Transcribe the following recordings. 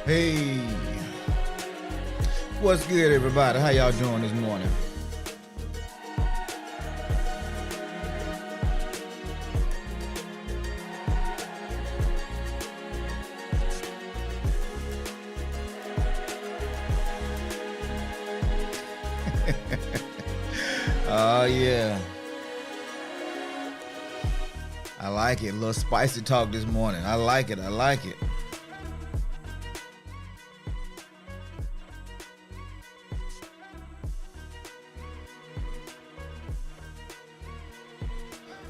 Hey, what's good, everybody? How y'all doing this morning? Oh, yeah. I like it. A little spicy talk this morning. I like it. I like it.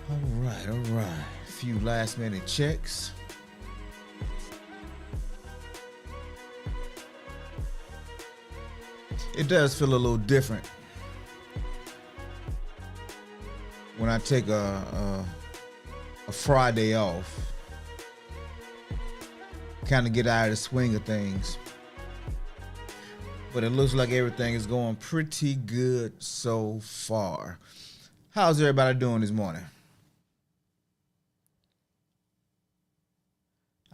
All right. A few last minute checks. It does feel a little different when I take a Friday off. Kind of get out of the swing of things. But it looks like everything is going pretty good so far. How's everybody doing this morning?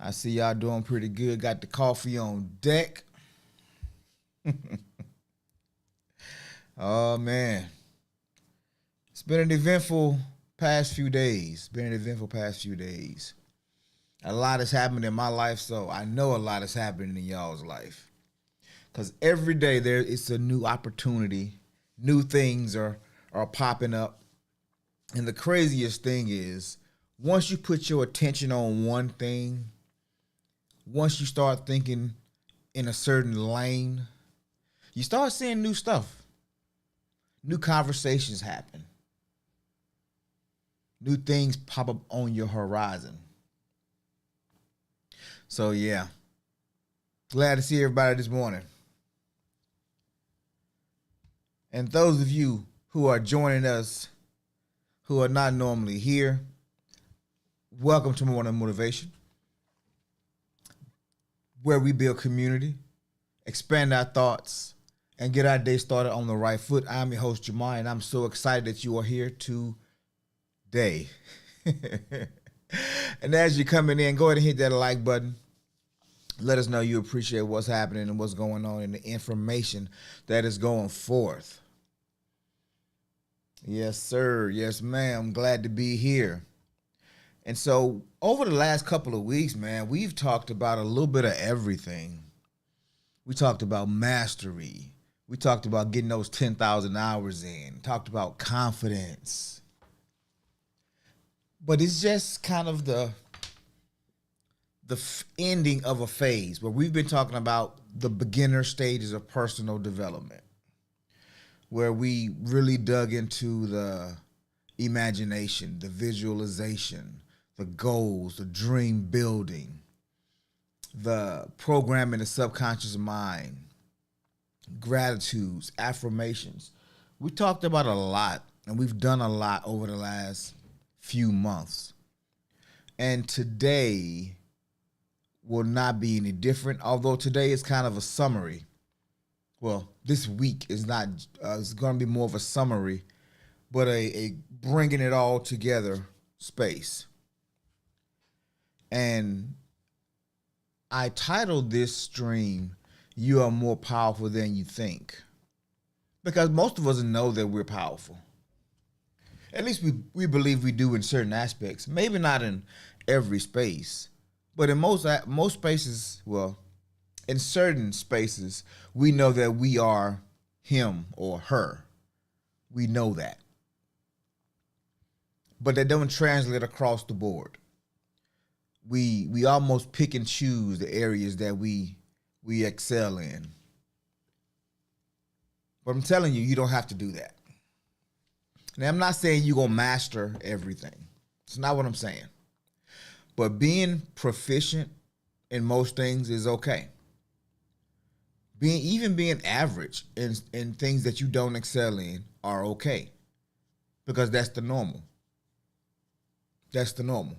I see y'all doing pretty good. Got the coffee on deck. Oh, man. It's been an eventful past few days. A lot has happened in my life, so I know a lot is happening in y'all's life. Because every day it's a new opportunity. New things are popping up. And the craziest thing is, once you put your attention on one thing, once you start thinking in a certain lane, you start seeing new stuff. New conversations happen. New things pop up on your horizon. So yeah, glad to see everybody this morning. And those of you who are joining us who are not normally here, welcome to Morning Motivation, where we build community, expand our thoughts, and get our day started on the right foot. I'm your host, Jamar, and I'm so excited that you are here today. And as you're coming in, go ahead and hit that like button. Let us know you appreciate what's happening and what's going on and the information that is going forth. Yes, sir. Yes, ma'am. Glad to be here. And so over the last couple of weeks, man, we've talked about a little bit of everything. We talked about mastery. We talked about getting those 10,000 hours in. Talked about confidence. But it's just kind of the ending of a phase where we've been talking about the beginner stages of personal development, where we really dug into the imagination, the visualization, the goals, the dream building, the programming the subconscious mind, gratitudes, affirmations. We talked about a lot, and we've done a lot over the last few months. And today will not be any different, although today is kind of a summary. Well, this week is not, it's going to be more of a summary, but a bringing it all together space. And I titled this stream, "You Are More Powerful Than You Think," because most of us know that we're powerful. At least we believe we do in certain aspects. Maybe not in every space, but in most spaces, well, in certain spaces, we know that we are him or her. We know that. But that don't translate across the board. We almost pick and choose the areas that we excel in. But I'm telling you, you don't have to do that. Now, I'm not saying you're going to master everything. It's not what I'm saying. But being proficient in most things is okay. Even being average in things that you don't excel in are okay. Because that's the normal. That's the normal.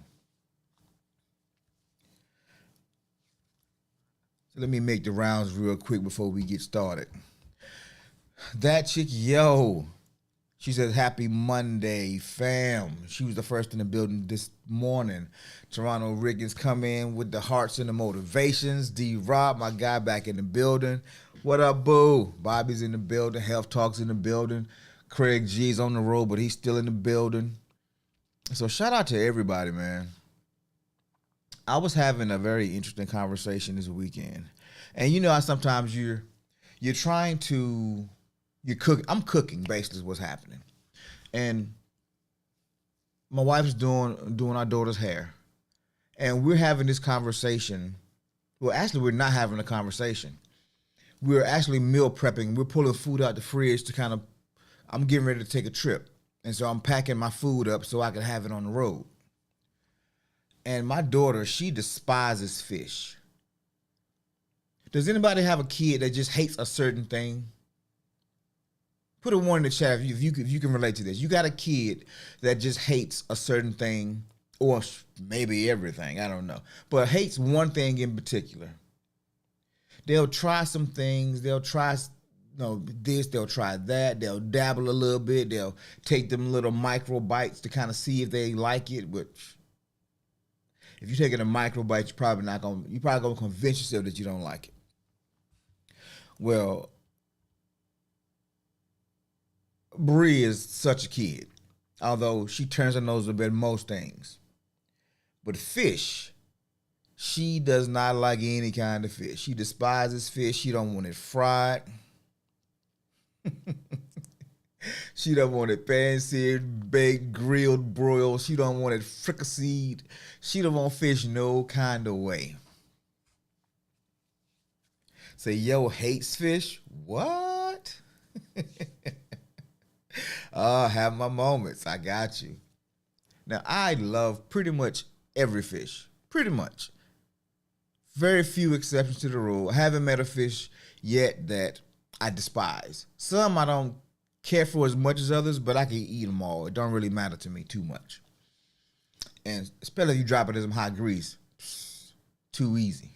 So let me make the rounds real quick before we get started. That chick, yo, she says, happy Monday, fam. She was the first in the building this morning. Toronto Riggins come in with the hearts and the motivations. D-Rob, my guy, back in the building. What up, boo? Bobby's in the building. Health Talk's in the building. Craig G's on the road, but he's still in the building. So shout out to everybody, man. I was having a very interesting conversation this weekend. And you know how sometimes you're trying to I'm cooking basically is what's happening. And my wife's doing our daughter's hair. And we're having this conversation. Well, actually we're not having a conversation. We're actually meal prepping. We're pulling food out the fridge to kind of I'm getting ready to take a trip. And so I'm packing my food up so I can have it on the road. And my daughter, she despises fish. Does anybody have a kid that just hates a certain thing? Put a one in the chat if you can relate to this. You got a kid that just hates a certain thing, or maybe everything, I don't know, but hates one thing in particular. They'll try some things. They'll try this, they'll try that. They'll dabble a little bit. They'll take them little micro bites to kind of see if they like it, which if you're taking a micro bite, you're probably gonna convince yourself that you don't like it. Well, Bree is such a kid, although she turns her nose up at most things. But fish, she does not like any kind of fish. She despises fish. She don't want it fried. She don't want it pan-seared, baked, grilled, broiled. She don't want it fricasseed. She don't want fish no kind of way. Say, yo, hates fish? What? Have my moments. I got you. Now, I love pretty much every fish. Pretty much. Very few exceptions to the rule. I haven't met a fish yet that I despise. Some I don't care for as much as others, but I can eat them all. It don't really matter to me too much. And especially if you drop it in some hot grease. Too easy.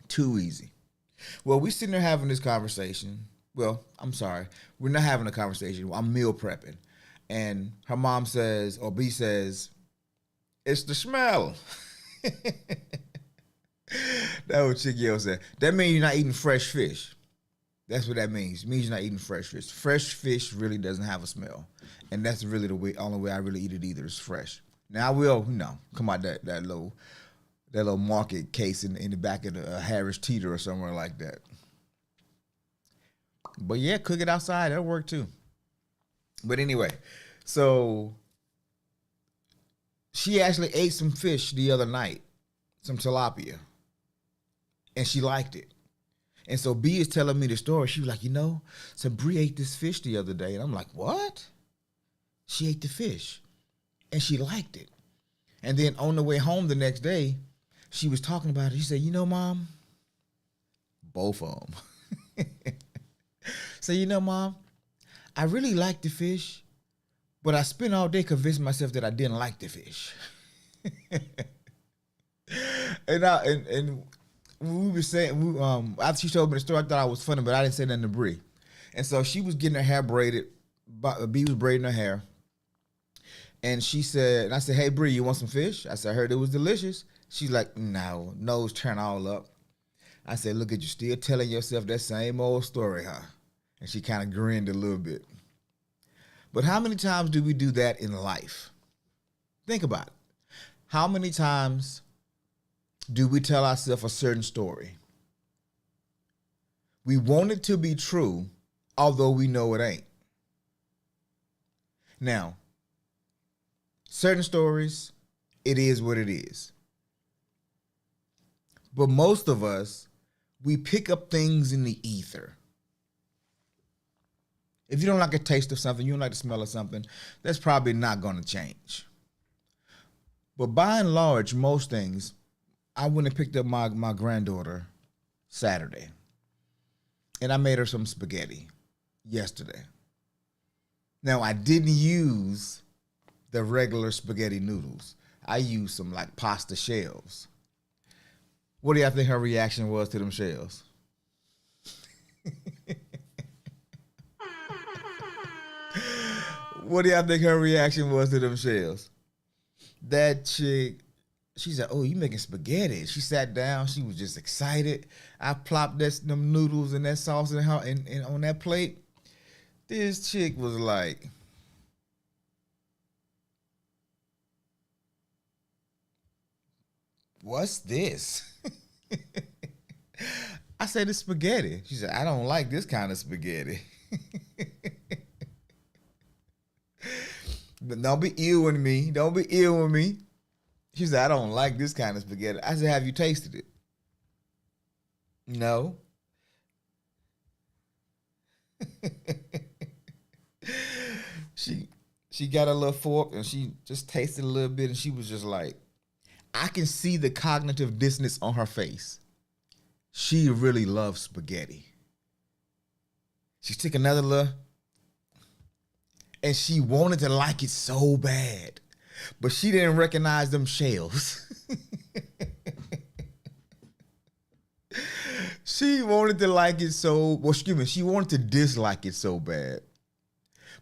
Too easy. Well, we sitting there having this conversation. Well, I'm sorry. We're not having a conversation. I'm meal prepping. And her mom says, or B says, it's the smell. That's what Chick Yo said. That means you're not eating fresh fish. That's what that means. It means you're not eating fresh fish. Fresh fish really doesn't have a smell. And that's really the only way I really eat it either is fresh. Now I will, come out that little market case in the back of the Harris Teeter or somewhere like that. But yeah, cook it outside. That'll work too. But anyway, so she actually ate some fish the other night, some tilapia, and she liked it. And so B is telling me the story. She was like, so Bree ate this fish the other day. And I'm like, what? She ate the fish, and she liked it. And then on the way home the next day, she was talking about it. She said, Mom, both of them. Say, Mom, I really like the fish, but I spent all day convincing myself that I didn't like the fish. and we were saying, after she told me the story, I thought I was funny, but I didn't say nothing to Bree. And so she was getting her hair braided. B was braiding her hair. And she said, and I said, hey, Bree, you want some fish? I said, I heard it was delicious. She's like, no, nose turn all up. I said, look at you, still telling yourself that same old story, huh? And she kind of grinned a little bit. But how many times do we do that in life? Think about it. How many times do we tell ourselves a certain story? We want it to be true, although we know it ain't. Now, certain stories, it is what it is. But most of us, we pick up things in the ether. If you don't like the taste of something, you don't like the smell of something, that's probably not going to change. But by and large, most things, I went and picked up my granddaughter Saturday, and I made her some spaghetti yesterday. Now, I didn't use the regular spaghetti noodles. I used some like pasta shells. What do y'all think her reaction was to them shells? What do y'all think her reaction was to them shells? That chick, she said, "Oh, you making spaghetti?" She sat down. She was just excited. I plopped them noodles and that sauce in her and on that plate. This chick was like, "What's this?" I said, "It's spaghetti." She said, "I don't like this kind of spaghetti." But don't be ill with me. Don't be ill with me. She said, "I don't like this kind of spaghetti." I said, "Have you tasted it?" No. she she got a little fork and she just tasted a little bit and she was just like, I can see the cognitive dissonance on her face. She really loves spaghetti. She took another little and she wanted to like it so bad, but she didn't recognize them shells. She wanted to like it so, well, excuse me, she wanted to dislike it so bad.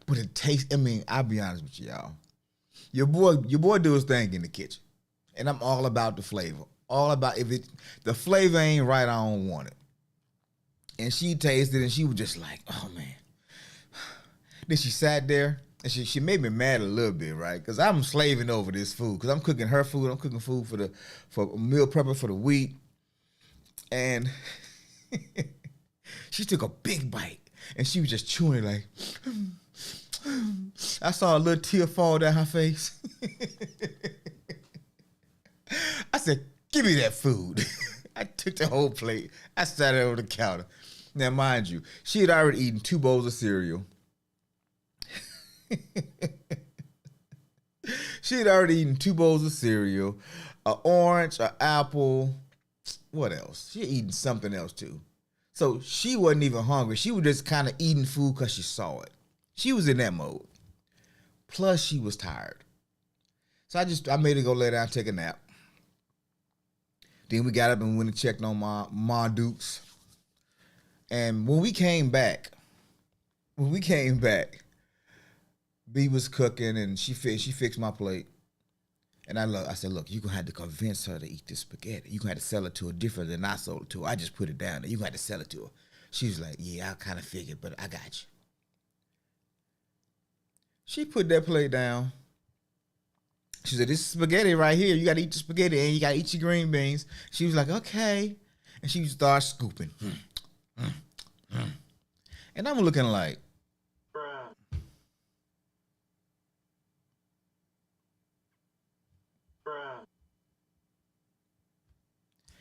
But it tastes, I mean, I'll be honest with y'all. Your boy do his thing in the kitchen. And I'm all about the flavor. All about the flavor ain't right, I don't want it. And she tasted it and she was just like, oh man. Then she sat there and she made me mad a little bit, right? Because I'm slaving over this food. Because I'm cooking her food. I'm cooking food for meal prepper for the week. And she took a big bite. And she was just chewing it like, I saw a little tear fall down her face. I said, give me that food. I took the whole plate. I sat it over the counter. Now, mind you, she had already eaten 2 bowls of cereal. She had already eaten 2 bowls of cereal, an orange, an apple. What else? She had eaten something else too. So she wasn't even hungry. She was just kind of eating food because she saw it. She was in that mode. Plus, she was tired. So I made her go lay down and take a nap. Then we got up and went and checked on my Dukes. And when we came back, B was cooking and she fixed my plate. And I said, look, you're going to have to convince her to eat this spaghetti. You're going to have to sell it to her different than I sold it to her. I just put it down there. You're going to have to sell it to her. She was like, yeah, I kind of figured, but I got you. She put that plate down. She said, this is spaghetti right here. You got to eat the spaghetti and you got to eat your green beans. She was like, okay. And she started scooping. And I'm looking like,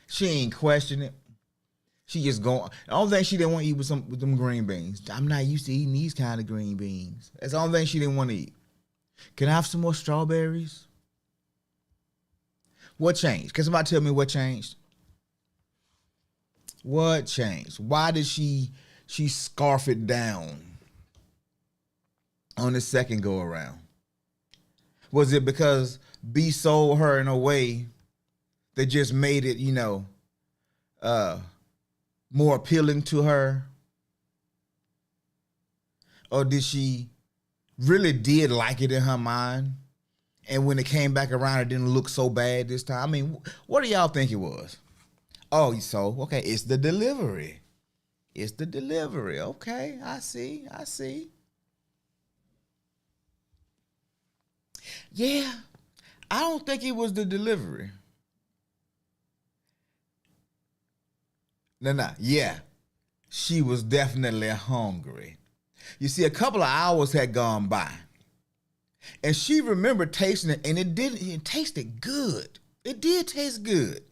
she ain't questioning it. She just going. The only thing she didn't want to eat was with them green beans. I'm not used to eating these kind of green beans. That's the only thing she didn't want to eat. Can I have some more strawberries? What changed? Can somebody tell me what changed? What changed? Why did she scarf it down on the second go around? Was it because B sold her in a way that just made it, more appealing to her? Or did she really did like it in her mind? And when it came back around, it didn't look so bad this time? I mean, what do y'all think it was? Oh, so, okay, it's the delivery. It's the delivery. Okay, I see. Yeah, I don't think it was the delivery. No. Yeah, she was definitely hungry. You see, a couple of hours had gone by. And she remembered tasting it, and it tasted good. It did taste good.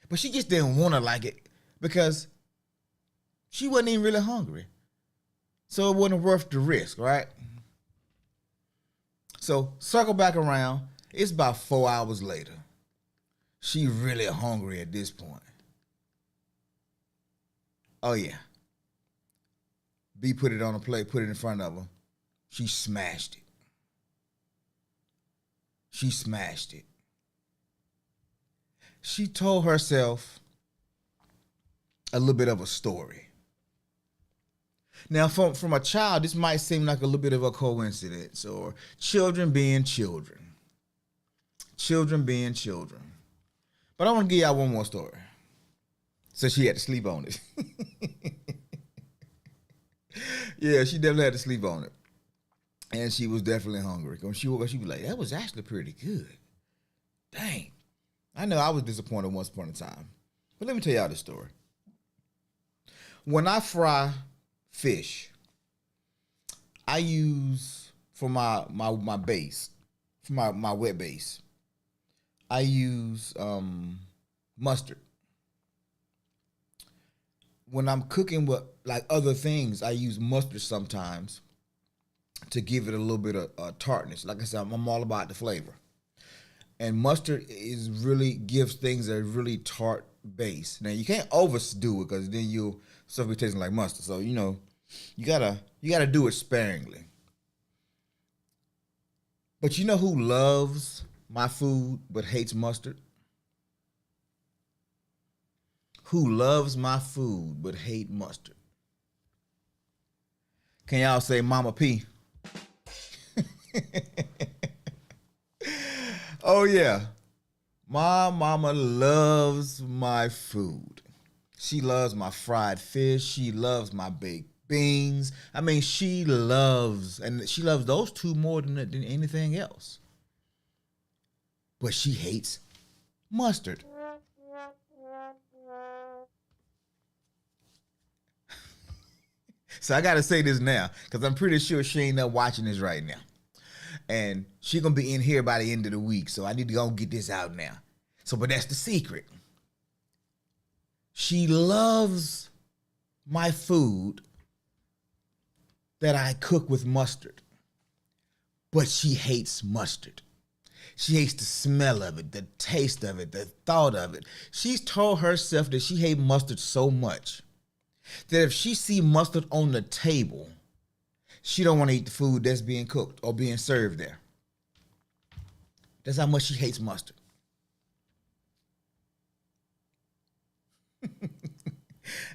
But she just didn't want to like it because she wasn't even really hungry. So it wasn't worth the risk, right? So circle back around. It's about 4 hours later. She really hungry at this point. Oh yeah. B put it on a plate, put it in front of her. She smashed it. She smashed it. She told herself a little bit of a story. Now, from a child, this might seem like a little bit of a coincidence, or children being children. Children being children. But I want to give y'all one more story. So she had to sleep on it. Yeah, she definitely had to sleep on it. And she was definitely hungry. When she woke up, she was like, that was actually pretty good. Dang. I know I was disappointed once upon a time. But let me tell y'all this story. When I fry fish, I use for my base, for my wet base, I use mustard. When I'm cooking with like other things, I use mustard sometimes to give it a little bit of tartness. Like I said, I'm all about the flavor. And mustard is really gives things a really tart base. Now you can't overdo it because then you'll stuff be tasting like mustard. So you gotta do it sparingly. But you know who loves my food but hates mustard? Who loves my food but hate mustard? Can y'all say Mama P? Oh yeah. My mama loves my food. She loves my fried fish. She loves my baked beans. I mean, she loves those two more than anything else. But she hates mustard. So I gotta say this now, because I'm pretty sure she ain't up watching this right now. And she gonna be in here by the end of the week, so I need to go get this out now. So, but that's the secret. She loves my food that I cook with mustard, but she hates mustard. She hates the smell of it, the taste of it, the thought of it. She's told herself that she hates mustard so much that if she see mustard on the table, she don't want to eat the food that's being cooked or being served there. That's how much she hates mustard.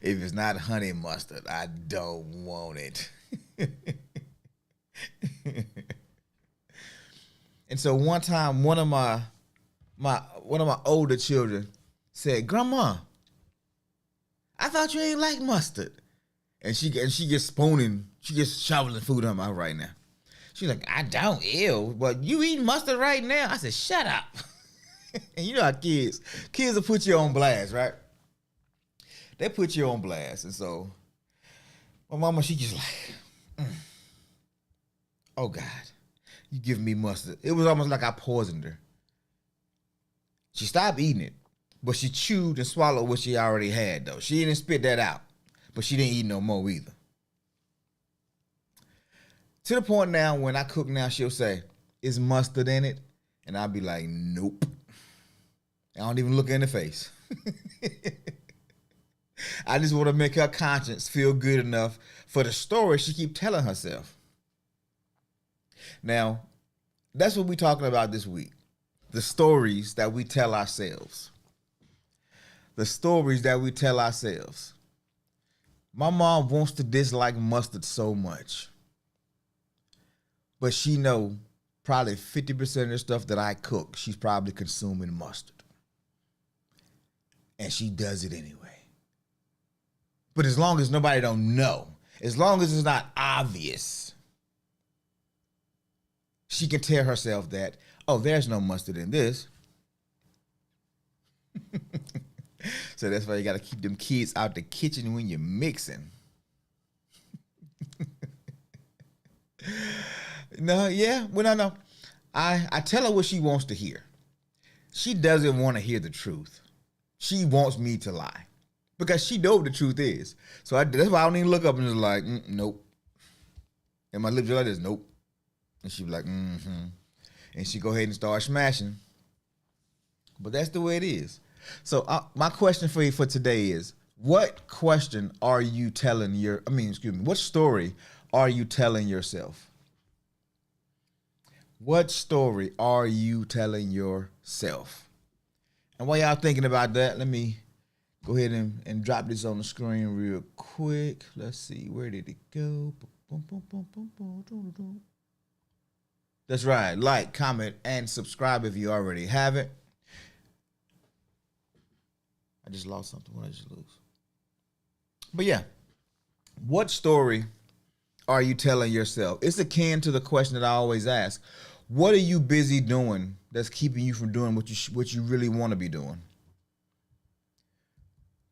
If it's not honey mustard, I don't want it. And so one time, one of my older children said, "Grandma, I thought you ain't like mustard." And she gets spooning, she gets shoveling food in her mouth right now. She's like, "I don't, ew, but you eating mustard right now?" I said, "Shut up." And you know how kids will put you on blast, right? They put you on blast. And so my mama, she just like, oh God, you giving me mustard. It was almost like I poisoned her. She stopped eating it, but she chewed and swallowed what she already had though. She didn't spit that out, but she didn't eat no more either. To the point now, when I cook now, she'll say, "Is mustard in it?" And I'll be like, "Nope." I don't even look her in the face. I just want to make her conscience feel good enough for the story she keep telling herself. Now, that's what we're talking about this week. The stories that we tell ourselves. The stories that we tell ourselves. My mom wants to dislike mustard so much, but she know probably 50% of the stuff that I cook, she's probably consuming mustard. And she does it anyway. But as long as nobody don't know, as long as it's not obvious, she can tell herself that, oh, there's no mustard in this. So that's why you got to keep them kids out the kitchen when you're mixing. No. I tell her what she wants to hear. She doesn't want to hear the truth. She wants me to lie because she knows what the truth is. So that's why I don't even look up and just like, nope. And my lips are like this, nope. And she be like, mm-hmm. And she go ahead and start smashing. But that's the way it is. So my question for you for today is, what question are you telling what story are you telling yourself? What story are you telling yourself? And while y'all thinking about that, let me go ahead and drop this on the screen real quick. Let's see, where did it go? That's right. Like, comment, and subscribe if you already haven't. I just lost something. What did I just lose? But yeah, what story are you telling yourself? It's akin to the question that I always ask. What are you busy doing that's keeping you from doing what you really want to be doing?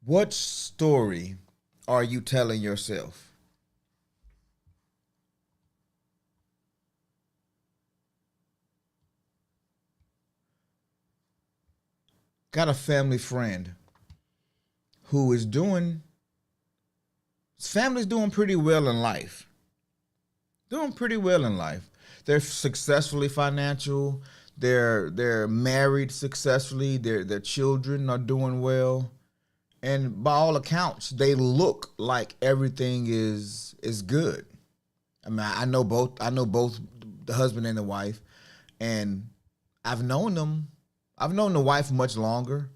What story are you telling yourself? Got a family friend who is doing, his family's doing pretty well in life. Doing pretty well in life. They're successfully financial. They're married successfully. Their children are doing well. And by all accounts, they look like everything is good. I mean, I know both the husband and the wife, and I've known them. I've known the wife much longer,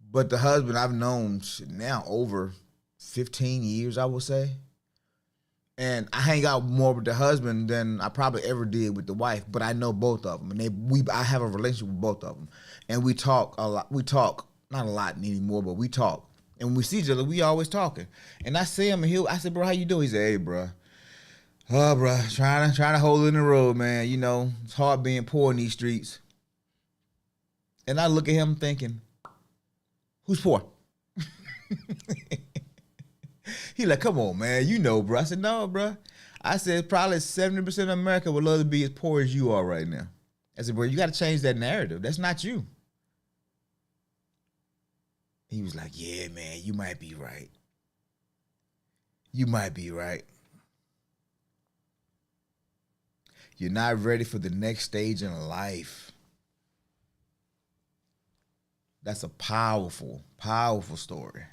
but the husband I've known now over 15 years, I would say. And I hang out more with the husband than I probably ever did with the wife, but I know both of them, and I have a relationship with both of them, and we talk a lot. We talk not a lot anymore, but we talk, and when we see each other, we always talking. And I see him, and I said, "Bro, how you doing?" He said, "Hey, bro, oh, bro, trying to hold it in the road, man. You know, it's hard being poor in these streets." And I look at him thinking, "Who's poor?" He like, "Come on, man, you know, bro." I said, "No, bro." I said, "Probably 70% of America would love to be as poor as you are right now." I said, "Bro, you got to change that narrative. That's not you." He was like, "Yeah, man, you might be right. You might be right. You're not ready for the next stage in life." That's a powerful, powerful story.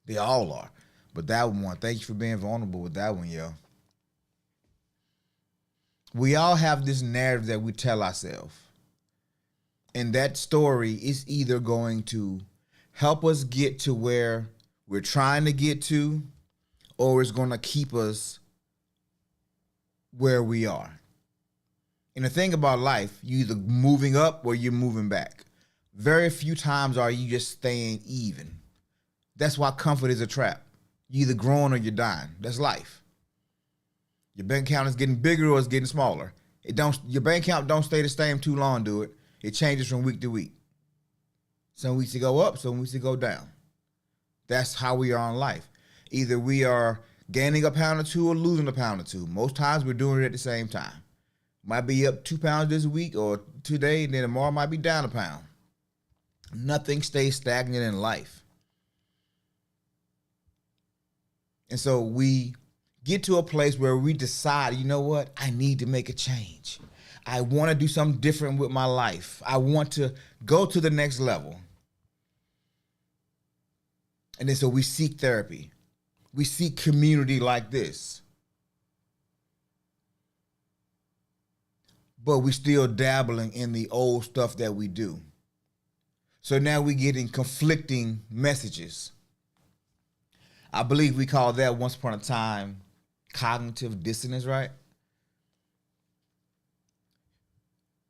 They all are. But that one, thank you for being vulnerable with that one, yo. We all have this narrative that we tell ourselves. And that story is either going to help us get to where we're trying to get to, or it's going to keep us where we are. And the thing about life, you're either moving up or you're moving back. Very few times are you just staying even. That's why comfort is a trap. You're either growing or you're dying. That's life. Your bank account is getting bigger or it's getting smaller. Your bank account don't stay the same too long, do it. It changes from week to week. Some weeks it go up, some weeks it go down. That's how we are in life. Either we are gaining a pound or two or losing a pound or two. Most times we're doing it at the same time. Might be up 2 pounds this week or today, and then tomorrow might be down a pound. Nothing stays stagnant in life. And so we get to a place where we decide, you know what? I need to make a change. I want to do something different with my life. I want to go to the next level. And then so we seek therapy. We seek community like this. But we still dabbling in the old stuff that we do. So now we're getting conflicting messages. I believe we call that once upon a time cognitive dissonance, right?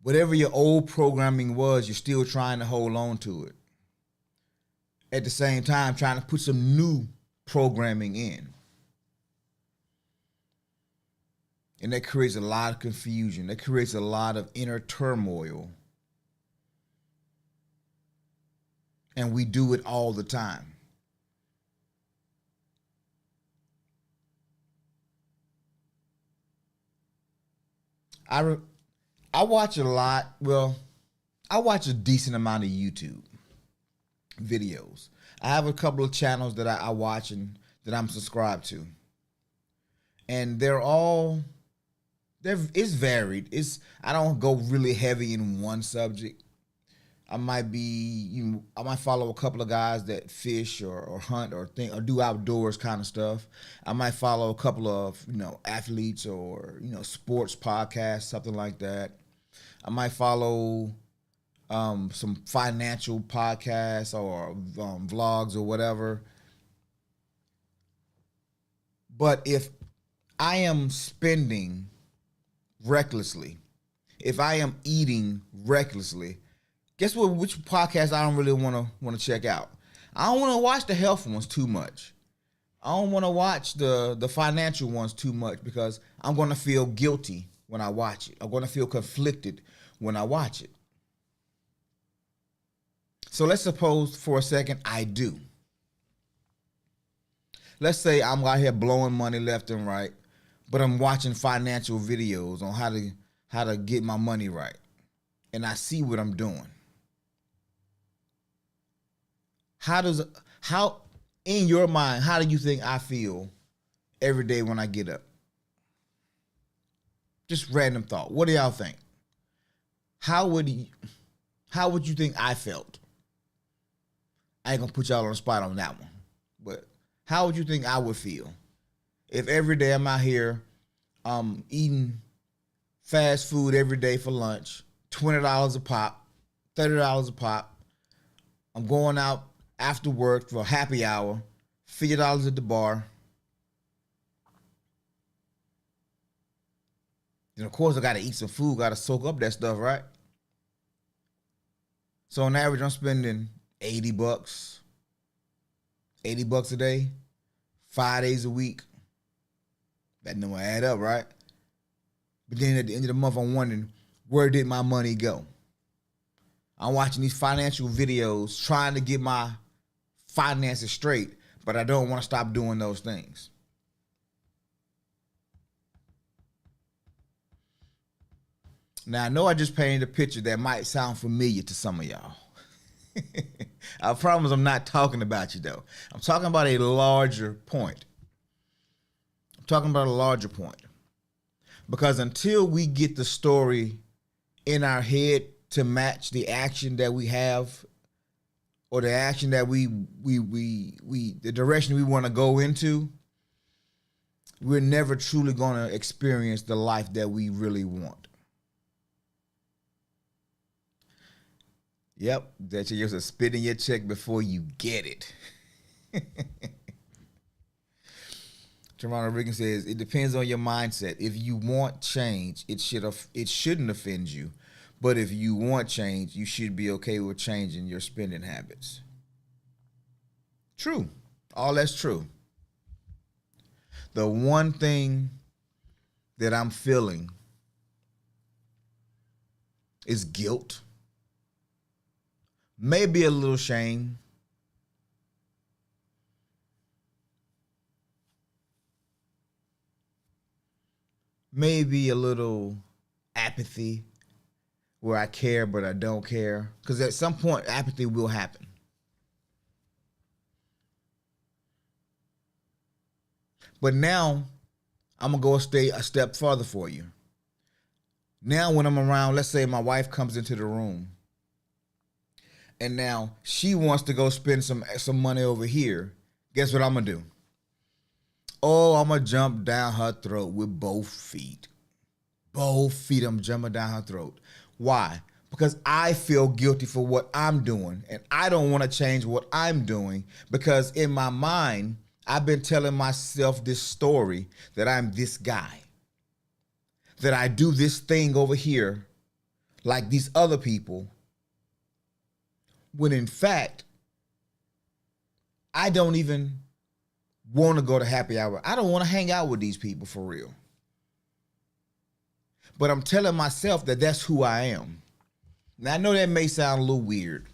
Whatever your old programming was, you're still trying to hold on to it. At the same time, trying to put some new programming in. And that creates a lot of confusion. That creates a lot of inner turmoil. And we do it all the time. I watch a lot. Well, I watch a decent amount of YouTube videos. I have a couple of channels that I, watch and that I'm subscribed to. And they're all It's varied. I don't go really heavy in one subject. I might follow a couple of guys that fish or hunt or think or do outdoors kind of stuff. I might follow a couple of athletes or sports podcasts, something like that. I might follow some financial podcasts or vlogs or whatever. But if I am spending recklessly, if I am eating recklessly, guess what? Which podcast I don't really want to check out. I don't want to watch the health ones too much. I don't want to watch the financial ones too much because I'm going to feel guilty when I watch it. I'm going to feel conflicted when I watch it. So let's suppose for a second I do. Let's say I'm out here blowing money left and right, but I'm watching financial videos on how to get my money right, and I see what I'm doing. How in your mind, how do you think I feel every day when I get up? Just random thought. What do y'all think? How would you think I felt? I ain't gonna put y'all on the spot on that one, but how would you think I would feel if every day I'm out here eating fast food every day for lunch, $20 a pop, $30 a pop. I'm going out after work for happy hour, $50 at the bar. Then of course I gotta eat some food, gotta soak up that stuff, right? So on average I'm spending $80, $80 a day, 5 days a week. That number add up, right? But then at the end of the month, I'm wondering, where did my money go? I'm watching these financial videos trying to get my finances straight, but I don't want to stop doing those things. Now, I know I just painted a picture that might sound familiar to some of y'all. I promise I'm not talking about you, though. I'm talking about a larger point. Because until we get the story in our head to match the action that we have, or the action that the direction we want to go into, we're never truly going to experience the life that we really want. Yep, that you're just spitting your check before you get it. Toronto Riggin says, it depends on your mindset. If you want change, it shouldn't offend you. But if you want change, you should be okay with changing your spending habits. True. All that's true. The one thing that I'm feeling is guilt. Maybe a little shame. Maybe a little apathy where I care but I don't care. Because at some point, apathy will happen. But now, I'm going to go a step further for you. Now when I'm around, let's say my wife comes into the room, and now she wants to go spend some money over here. Guess what I'm going to do? Oh, I'm going to jump down her throat with both feet. Both feet, I'm jumping down her throat. Why? Because I feel guilty for what I'm doing, and I don't want to change what I'm doing because in my mind, I've been telling myself this story that I'm this guy, that I do this thing over here like these other people, when in fact, I don't even want to go to happy hour. I don't want to hang out with these people for real. But I'm telling myself that that's who I am. Now, I know that may sound a little weird,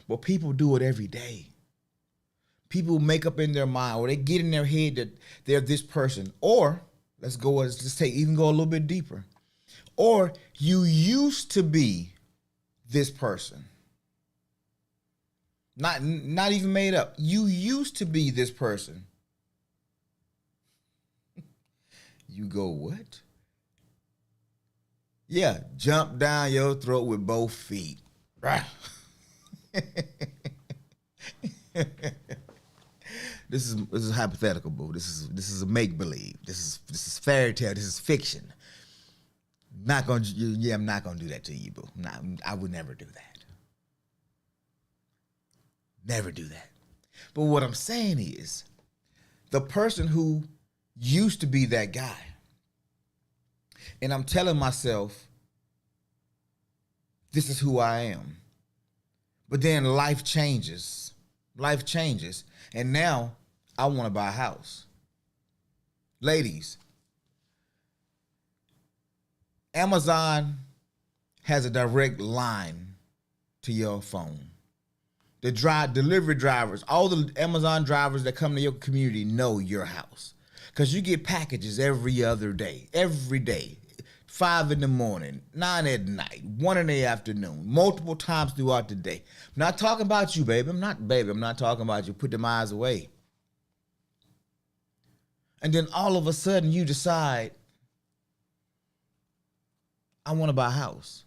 but people do it every day. People make up in their mind, or they get in their head that they're this person. Or, let's go a little bit deeper. Or, you used to be this person. Not even made up. You used to be this person. You go, what? Yeah, jump down your throat with both feet. Right. This is hypothetical, boo. This is a make believe. This is fairy tale. This is fiction. Not gonna. Yeah, I'm not gonna do that to you, boo. I would never do that. Never do that. But what I'm saying is, the person who used to be that guy, and I'm telling myself, this is who I am. But then life changes. Life changes. And now I want to buy a house. Ladies, Amazon has a direct line to your phone. The delivery drivers, all the Amazon drivers that come to your community know your house. Because you get packages every other day. Every day. 5 in the morning, 9 at night, 1 in the afternoon, multiple times throughout the day. I'm not talking about you, baby. I'm not talking about you. Put them eyes away. And then all of a sudden you decide, I want to buy a house.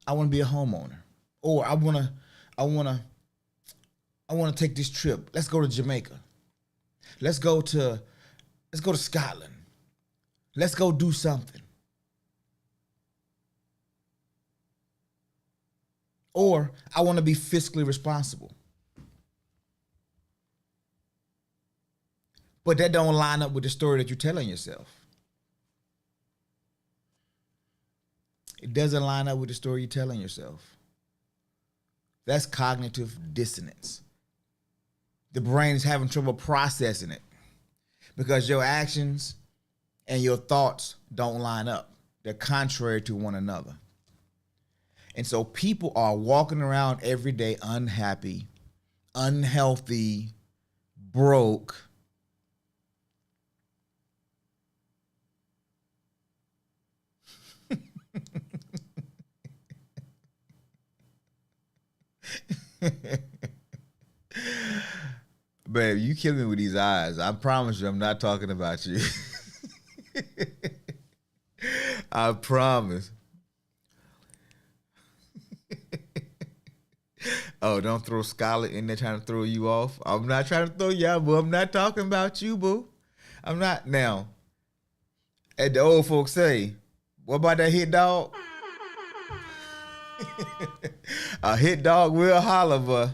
I want to be a homeowner. Or I want to take this trip. Let's go to Jamaica. Let's go to Scotland. Let's go do something. Or I want to be fiscally responsible. But that don't line up with the story that you're telling yourself. It doesn't line up with the story you're telling yourself. That's cognitive dissonance. The brain is having trouble processing it because your actions and your thoughts don't line up. They're contrary to one another. And so people are walking around every day unhappy, unhealthy, broke. Babe, you kill me with these eyes. I promise you I'm not talking about you. I promise. Oh, don't throw Scarlett in there trying to throw you off. I'm not trying to throw you out, boo. I'm not talking about you, boo. I'm not. Now, as the old folks say, what about that hit dog? A hit dog will holler, but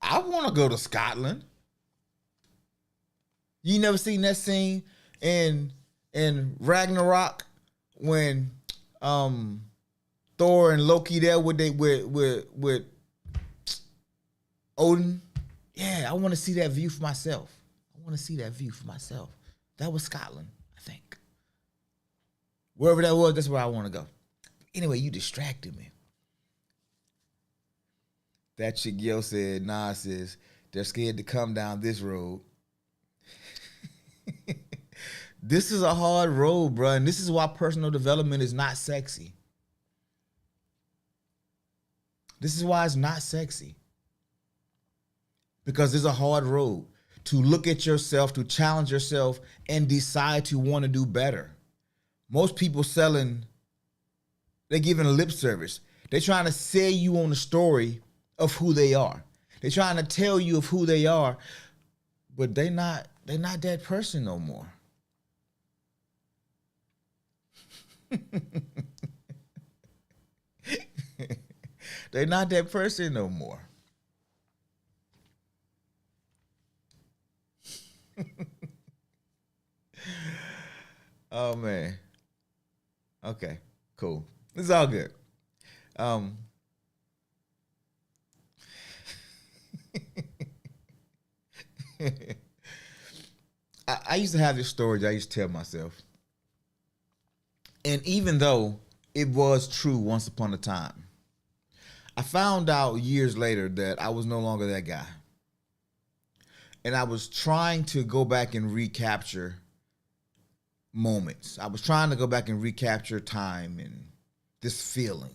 I want to go to Scotland. You never seen that scene in Ragnarok when Thor and Loki there with Odin? Yeah, I want to see that view for myself. That was Scotland, I think. Wherever that was, that's where I want to go. Anyway, you distracted me. That chick Yo said, nah, sis, they're scared to come down this road. This is a hard road, bro, and this is why personal development is not sexy. This is why it's not sexy. Because it's a hard road to look at yourself, to challenge yourself, and decide to want to do better. Most people they're giving a lip service. They're trying to sell you on the story of who they are. They're trying to tell you of who they are, but they're not that person no more. They're not that person no more. Oh man. Okay, cool. It's all good. I used to have this story that I used to tell myself. And even though it was true once upon a time, I found out years later that I was no longer that guy. And I was trying to go back and recapture moments. I was trying to go back and recapture time and this feeling.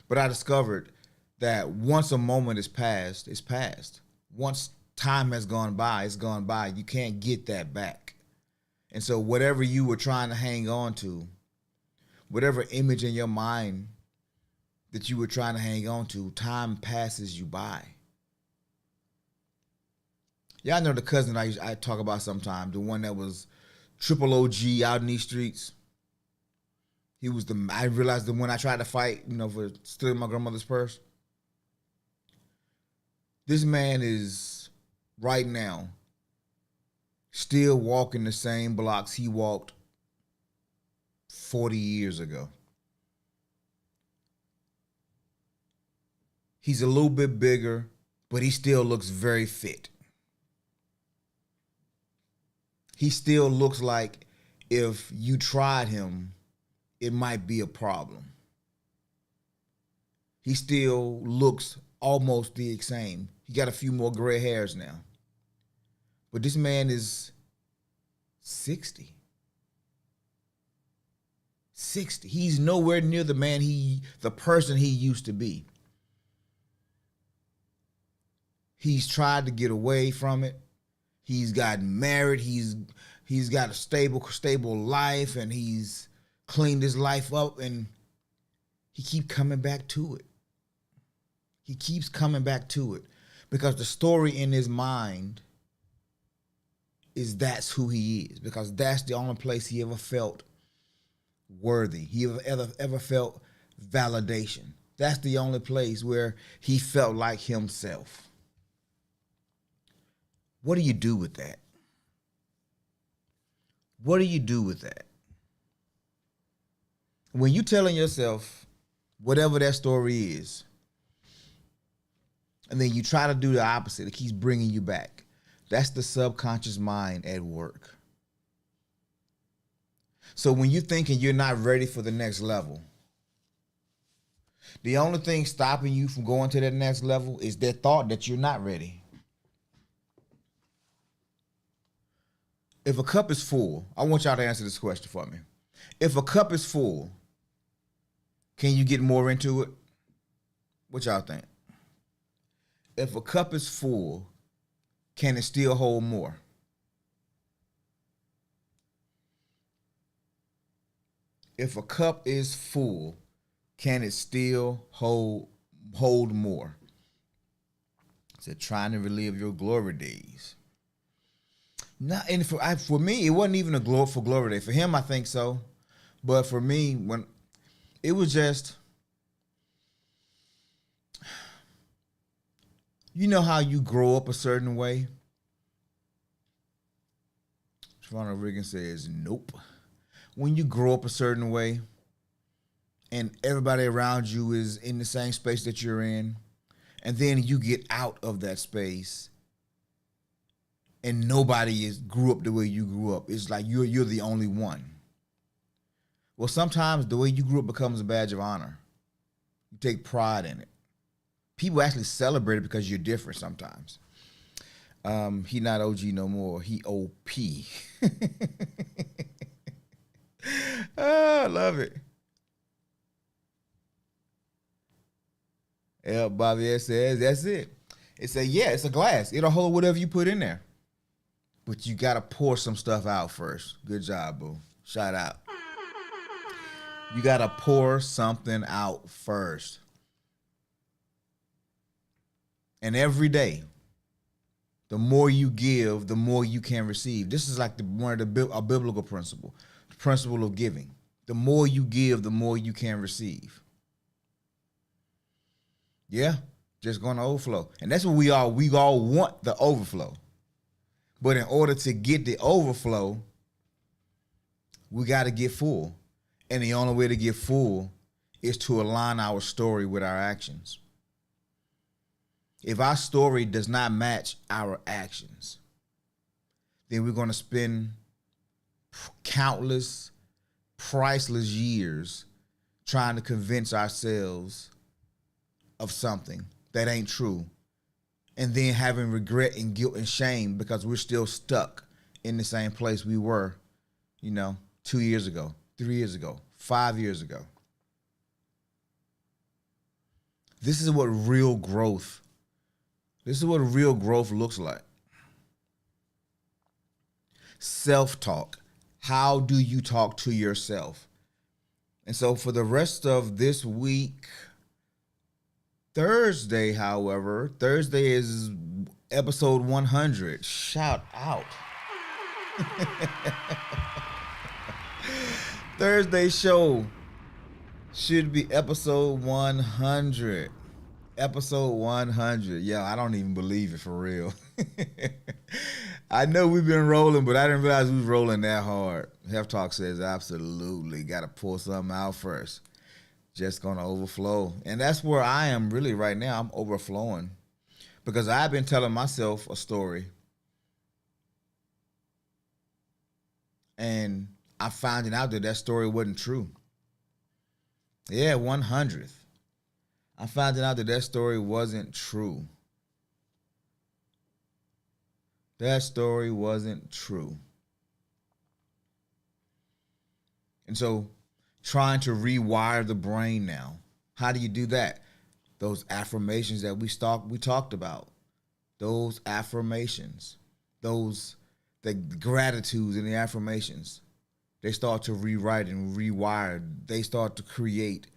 But I discovered that once a moment is past, it's past. Once time has gone by, it's gone by. You can't get that back. And so whatever you were trying to hang on to, whatever image in your mind that you were trying to hang on to, time passes you by. Y'all know the cousin I talk about sometimes, the one that was triple OG out in these streets. He was I realized that when I tried to fight, for stealing my grandmother's purse. This man is right now still walking the same blocks he walked 40 years ago. He's a little bit bigger, but he still looks very fit. He still looks like if you tried him, it might be a problem. He still looks almost the same. He got a few more gray hairs now. But this man is 60. 60. He's nowhere near the person he used to be. He's tried to get away from it. He's gotten married. He's got a stable life, and he's cleaned his life up, and he keeps coming back to it. He keeps coming back to it because the story in his mind is that's who he is, because that's the only place he ever felt worthy. He ever felt validation. That's the only place where he felt like himself. What do you do with that? What do you do with that? When you're telling yourself whatever that story is, and then you try to do the opposite, it keeps bringing you back. That's the subconscious mind at work. So when you're thinking you're not ready for the next level, the only thing stopping you from going to that next level is that thought that you're not ready. If a cup is full, I want y'all to answer this question for me. If a cup is full, can you get more into it? What y'all think? If a cup is full, can it still hold more? If a cup is full, can it still hold more? It said, trying to relive your glory days. Not, and for me, it wasn't even a glory day. For him, I think so. But for me, when it was just, you know how you grow up a certain way? Ronald Reagan says, nope. When you grow up a certain way and everybody around you is in the same space that you're in, and then you get out of that space and nobody grew up the way you grew up. It's like you're the only one. Well, sometimes the way you grew up becomes a badge of honor. You take pride in it. People actually celebrate it because you're different sometimes. He not OG no more. He OP. Oh, I love it. Yeah, Bobby S says, that's it. It's it's a glass. It'll hold whatever you put in there. But you got to pour some stuff out first. Good job, boo. Shout out. You got to pour something out first. And every day, the more you give, the more you can receive. This is like a biblical principle, the principle of giving. The more you give, the more you can receive. Yeah, just going to overflow. And that's what we all want, the overflow. But in order to get the overflow, we got to get full. And the only way to get full is to align our story with our actions. If our story does not match our actions, then we're going to spend countless, priceless years trying to convince ourselves of something that ain't true, and then having regret and guilt and shame because we're still stuck in the same place we were, 2 years ago, 3 years ago, 5 years ago. This is what real growth looks like. Self-talk, How do you talk to yourself? And so for the rest of this week, Thursday, however, Thursday is episode 100. Shout out. Thursday show should be episode 100. Episode 100. Yeah, I don't even believe it for real. I know we've been rolling, but I didn't realize we was rolling that hard. Health Talk says absolutely got to pull something out first. Just going to overflow. And that's where I am really right now. I'm overflowing because I've been telling myself a story. And I found out that story wasn't true. Yeah, 100th. I found out that story wasn't true. That story wasn't true. And so trying to rewire the brain now. How do you do that? Those affirmations that we talked about. Those affirmations. The gratitudes and the affirmations. They start to rewrite and rewire. They start to create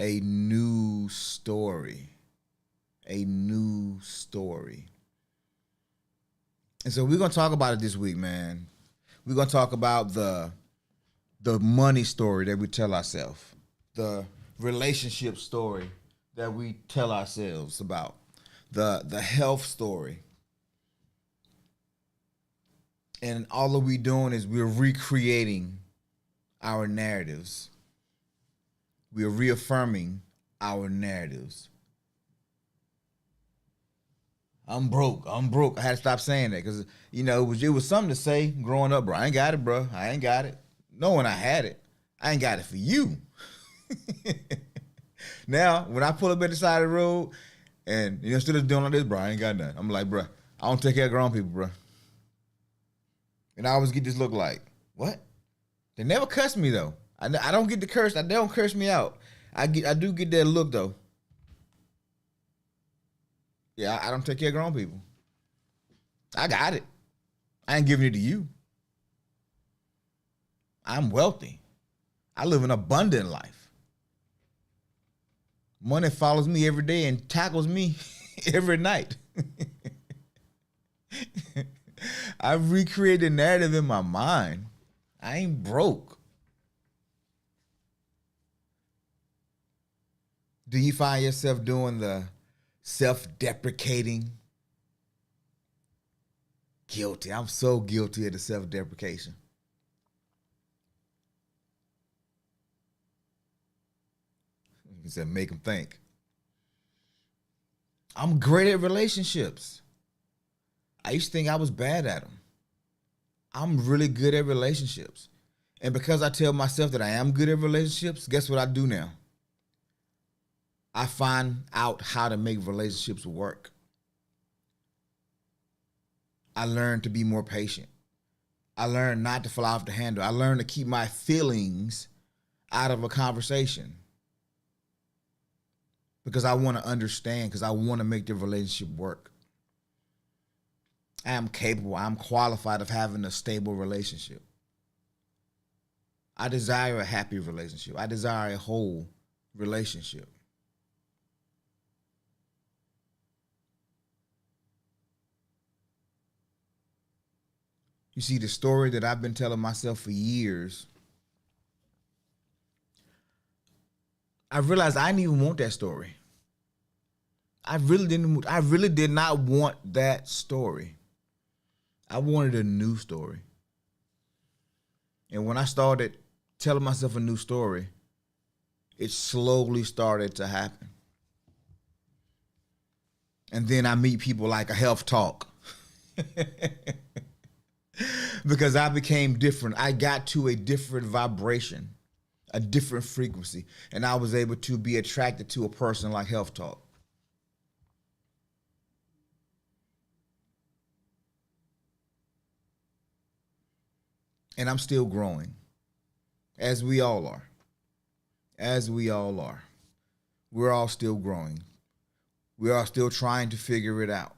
a new story. A new story. And so we're going to talk about it this week, man. We're going to talk about the money story that we tell ourselves, the relationship story that we tell ourselves about, the health story. And all that we're doing is we're recreating our narratives. We're reaffirming our narratives. I'm broke. I had to stop saying that because, it was something to say growing up, bro. I ain't got it, bro. I ain't got it. Knowing I had it, I ain't got it for you. Now, when I pull up at the side of the road and, instead of doing like this, bro, I ain't got nothing. I'm like, bro, I don't take care of grown people, bro. And I always get this look like, what? They never cuss me, though. I don't get the curse. They don't curse me out. I do get that look, though. Yeah, I don't take care of grown people. I got it. I ain't giving it to you. I'm wealthy. I live an abundant life. Money follows me every day and tackles me every night. I've recreated a narrative in my mind. I ain't broke. Do you find yourself doing the self-deprecating? Guilty. I'm so guilty of the self-deprecation. He said, make them think. I'm great at relationships. I used to think I was bad at them. I'm really good at relationships. And because I tell myself that I am good at relationships, guess what I do now? I find out how to make relationships work. I learn to be more patient. I learn not to fly off the handle. I learn to keep my feelings out of a conversation. Because I want to understand, because I want to make the relationship work. I am capable, I'm qualified of having a stable relationship. I desire a happy relationship. I desire a whole relationship. You see, the story that I've been telling myself for years, I realized I didn't even want that story. I really did not want that story. I wanted a new story. And when I started telling myself a new story, it slowly started to happen. And then I meet people like a Health Talk. Because I became different. I got to a different vibration, a different frequency. And I was able to be attracted to a person like Health Talk. And I'm still growing, as we all are. As we all are. We're all still growing. We are still trying to figure it out.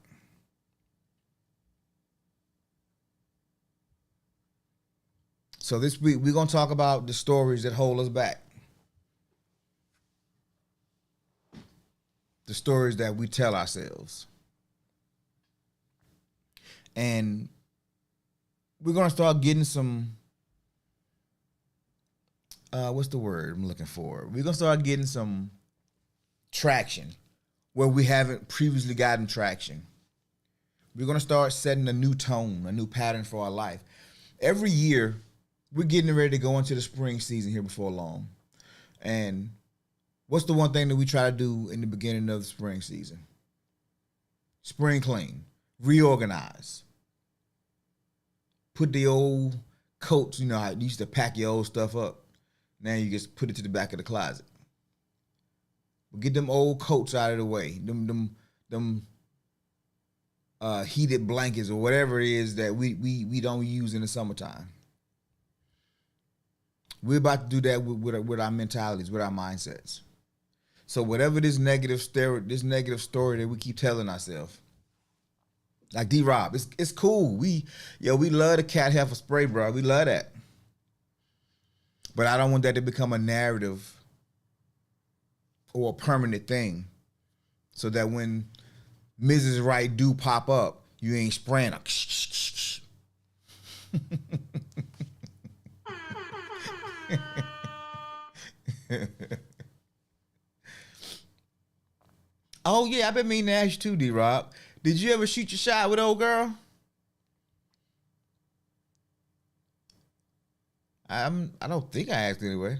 So this week we're gonna talk about the stories that hold us back. The stories that we tell ourselves. And we're gonna start getting some what's the word I'm looking for? We're gonna start getting some traction where we haven't previously gotten traction. We're gonna start setting a new tone, a new pattern for our life. Every year, we're getting ready to go into the spring season here before long. And what's the one thing that we try to do in the beginning of the spring season? Spring clean, reorganize, put the old coats, you know how you used to pack your old stuff up. Now you just put it to the back of the closet. Get them old coats out of the way. Them heated blankets or whatever it is that we don't use in the summertime. We're about to do that with our mentalities, with our mindsets. So whatever this negative story that we keep telling ourselves, like D-Rob, it's cool. We love the cat heifer spray, bro. We love that. But I don't want that to become a narrative or a permanent thing, so that when Mrs. Right do pop up, you ain't spraying them. Oh yeah, I've been meaning to ask you too, D-Rob. Did you ever shoot your shot with old girl? I don't think I asked anyway.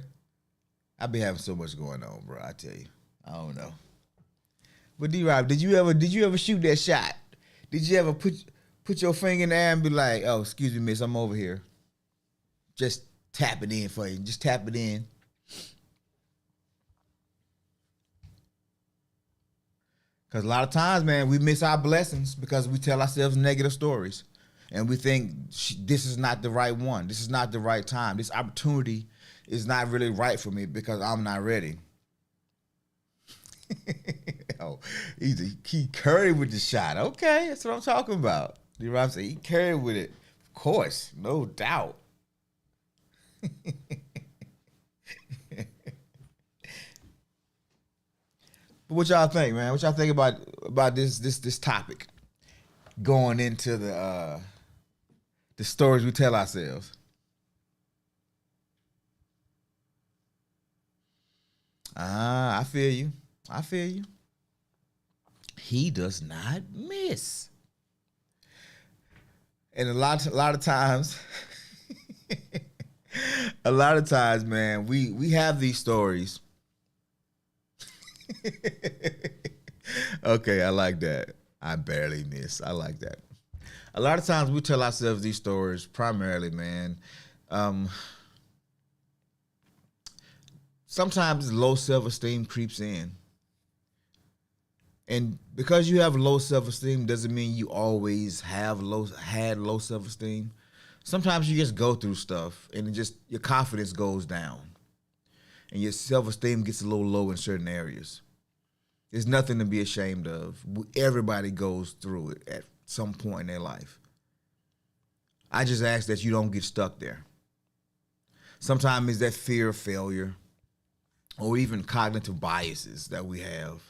I be having so much going on, bro. I tell you, I don't know. But D-Rob, did you ever shoot that shot? Did you ever put your finger in the air and be like, "Oh, excuse me, miss, I'm over here. Just tap it in for you. Just tap it in." Because a lot of times, man, we miss our blessings because we tell ourselves negative stories. And we think this is not the right one. This is not the right time. This opportunity is not really right for me because I'm not ready. Oh, he carried with the shot. Okay, that's what I'm talking about. D-Rob said he carried with it. Of course, no doubt. But what y'all think, man? What y'all think about this topic going into the stories we tell ourselves? I feel you. I feel you. He does not miss. And a lot of times, man, we have these stories. Okay, I like that. I barely miss. I like that. A lot of times we tell ourselves these stories primarily, man. Sometimes low self-esteem creeps in. And because you have low self-esteem doesn't mean you always had low self-esteem. Sometimes you just go through stuff and your confidence goes down. And your self-esteem gets a little low in certain areas. There's nothing to be ashamed of. Everybody goes through it at some point in their life. I just ask that you don't get stuck there. Sometimes it's that fear of failure or even cognitive biases that we have.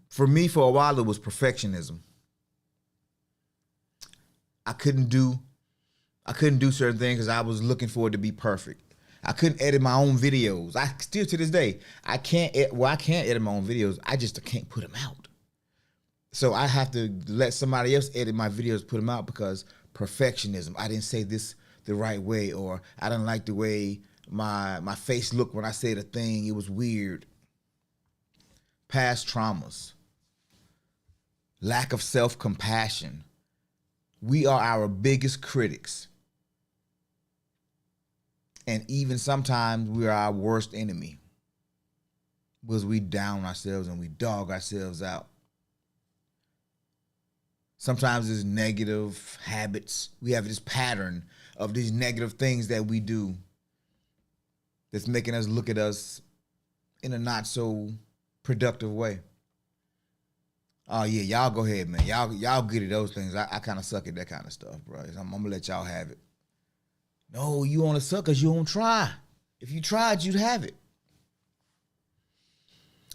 For me, for a while, it was perfectionism. I couldn't do certain things because I was looking for it to be perfect. I couldn't edit my own videos. I still to this day, I can't edit my own videos. I just can't put them out. So I have to let somebody else edit my videos, put them out because perfectionism. I didn't say this the right way, or I didn't like the way my face looked when I said a thing. It was weird. Past traumas. Lack of self-compassion. We are our biggest critics. And even sometimes we are our worst enemy because we down ourselves and we dog ourselves out. Sometimes it's negative habits. We have this pattern of these negative things that we do that's making us look at us in a not so productive way. Oh yeah, y'all go ahead, man. Y'all get at those things. I kind of suck at that kind of stuff, bro. I'm gonna let y'all have it. No, you only suck because you don't try. If you tried, you'd have it.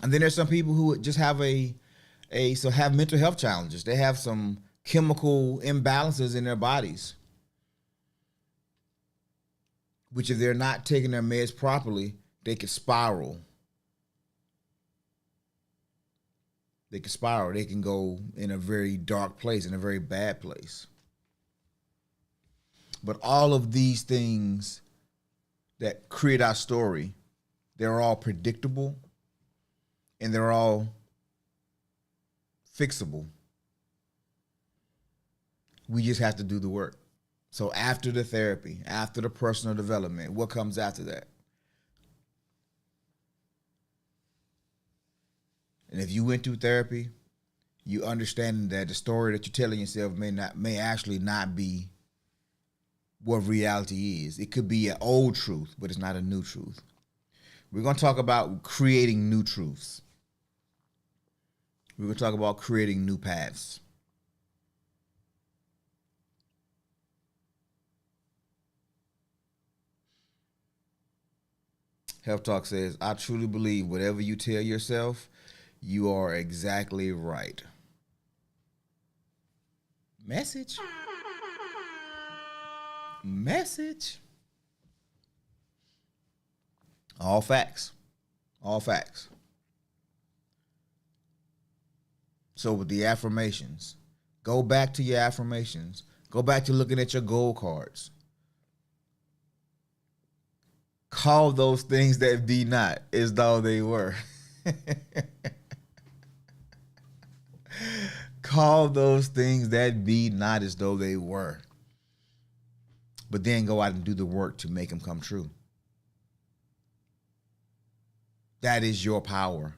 And then there's some people who just have have mental health challenges. They have some chemical imbalances in their bodies, which if they're not taking their meds properly, they could spiral. They can spiral. They can go in a very dark place, in a very bad place. But all of these things that create our story, they're all predictable and they're all fixable. We just have to do the work. So after the therapy, after the personal development, what comes after that? And if you went through therapy, you understand that the story that you're telling yourself may actually not be what reality is. It could be an old truth, but it's not a new truth. We're going to talk about creating new truths. We're going to talk about creating new paths. Health Talk says, I truly believe whatever you tell yourself, you are exactly right. Message. All facts. All facts. So with the affirmations, go back to your affirmations. Go back to looking at your goal cards. Call those things that be not as though they were. Call those things that be not as though they were. But then go out and do the work to make them come true. That is your power.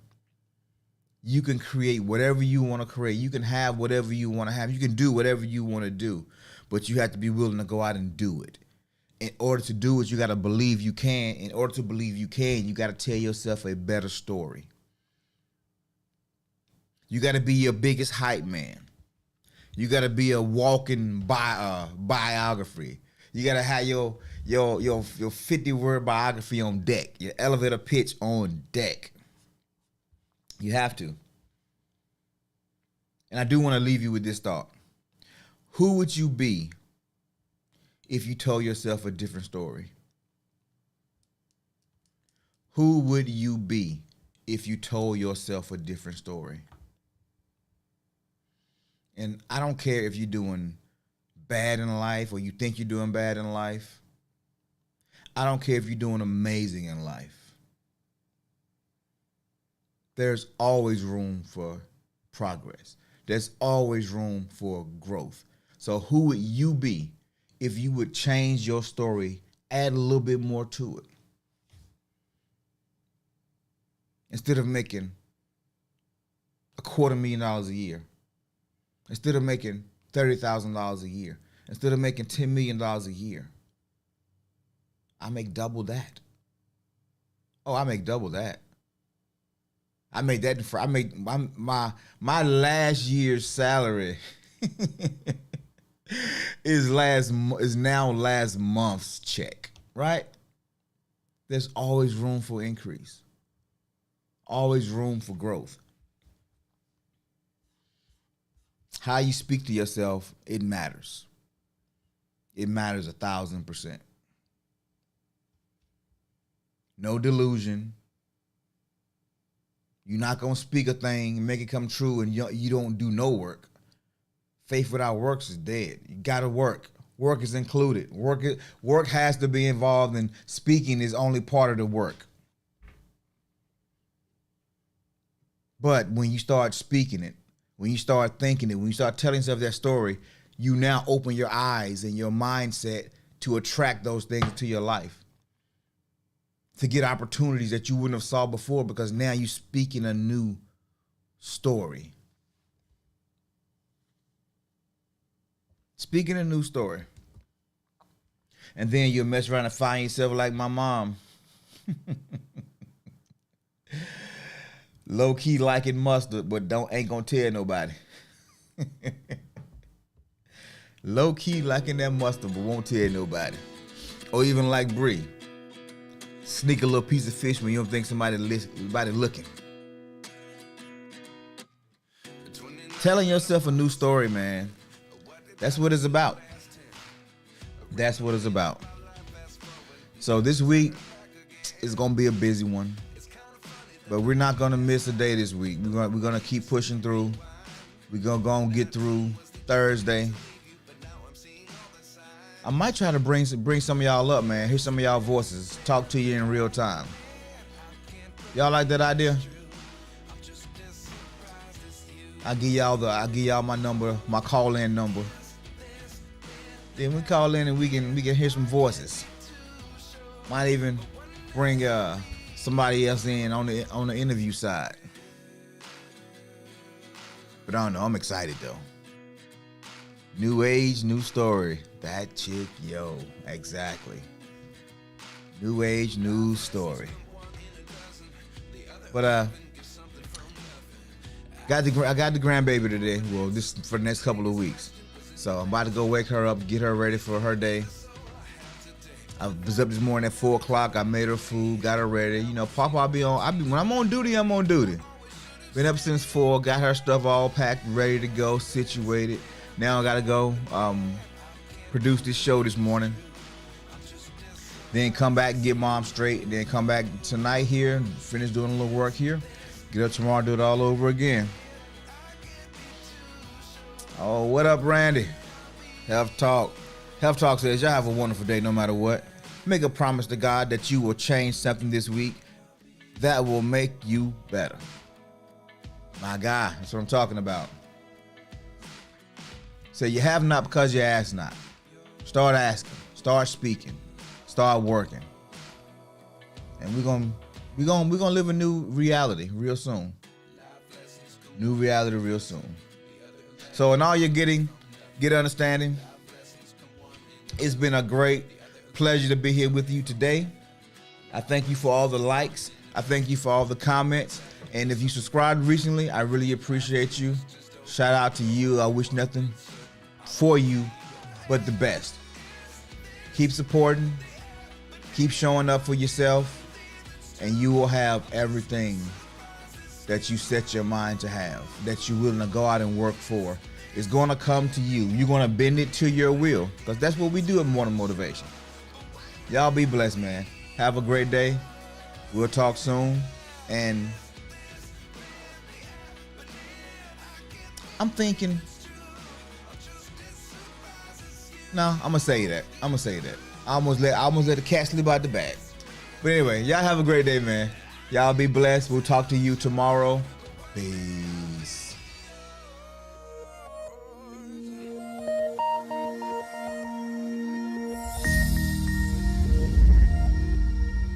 You can create whatever you want to create. You can have whatever you want to have. You can do whatever you want to do. But you have to be willing to go out and do it. In order to do it, you got to believe you can. In order to believe you can, you got to tell yourself a better story. You got to be your biggest hype man. You got to be a walking biography. You got to have your 50-word biography on deck, your elevator pitch on deck. You have to. And I do want to leave you with this thought. Who would you be if you told yourself a different story? Who would you be if you told yourself a different story? And I don't care if you're doing bad in life or you think you're doing bad in life. I don't care if you're doing amazing in life. There's always room for progress. There's always room for growth. So who would you be if you would change your story, add a little bit more to it? Instead of making $250,000 a year, instead of making $30,000 a year, instead of making $10 million a year, I make double that. Oh, I make double that. I make that. I make my last year's salary is now last month's check, right? There's always room for increase. Always room for growth. How you speak to yourself, it matters. It matters 1,000%. No delusion. You're not going to speak a thing and make it come true and you don't do no work. Faith without works is dead. You got to work. Work is included. Work has to be involved, and speaking is only part of the work. But when you start speaking it, when you start thinking it, when you start telling yourself that story, you now open your eyes and your mindset to attract those things to your life. To get opportunities that you wouldn't have saw before, because now you're speaking a new story. Speaking a new story. And then you'll mess around and find yourself like my mom. Low key liking mustard, but ain't gonna tell nobody. Low key liking that mustard, but won't tell nobody. or even like Bree, sneak a little piece of fish when you don't think somebody looking. Telling yourself a new story, man. That's what it's about. That's what it's about. So this week is gonna be a busy one, but we're not gonna miss a day this week. We're gonna keep pushing through. We're gonna go and get through Thursday. I might try to bring some of y'all up, man. Hear some of y'all voices. Talk to you in real time. Y'all like that idea? I'll give y'all my number, my call-in number. Then we call in and we can hear some voices. Might even bring somebody else in on the interview side. But I don't know. I'm excited though. New age, new story. That chick, yo, exactly. New age, new story. But I got the grandbaby today. Well, this for the next couple of weeks. So I'm about to go wake her up, get her ready for her day. I was up this morning at 4 o'clock. I made her food, got her ready. You know, Papa, when I'm on duty, I'm on duty. Been up since 4, got her stuff all packed, ready to go, situated. Now I gotta go produce this show this morning. Then come back and get mom straight. Then come back tonight here, finish doing a little work here. Get up tomorrow, do it all over again. Oh, what up, Randy? Health Talk. Health Talk says, y'all have a wonderful day no matter what. Make a promise to God that you will change something this week that will make you better. My guy, that's what I'm talking about. So you have not because you ask not. Start asking. Start speaking. Start working. And we're gonna live a new reality real soon. New reality real soon. So in all you're getting, get understanding. It's been a great pleasure to be here with you today. I thank you for all the likes. I thank you for all the comments. And if you subscribed recently, I really appreciate you. Shout out to you. I wish nothing for you but the best. Keep supporting. Keep showing up for yourself. And you will have everything that you set your mind to have, that you're willing to go out and work for. It's going to come to you. You're going to bend it to your will, because that's what we do at Morning Motivation. Y'all be blessed, man. Have a great day. We'll talk soon. And I'm thinking, no, I'm going to say that. I almost let the cat slip out the bag. But anyway, y'all have a great day, man. Y'all be blessed. We'll talk to you tomorrow. Peace.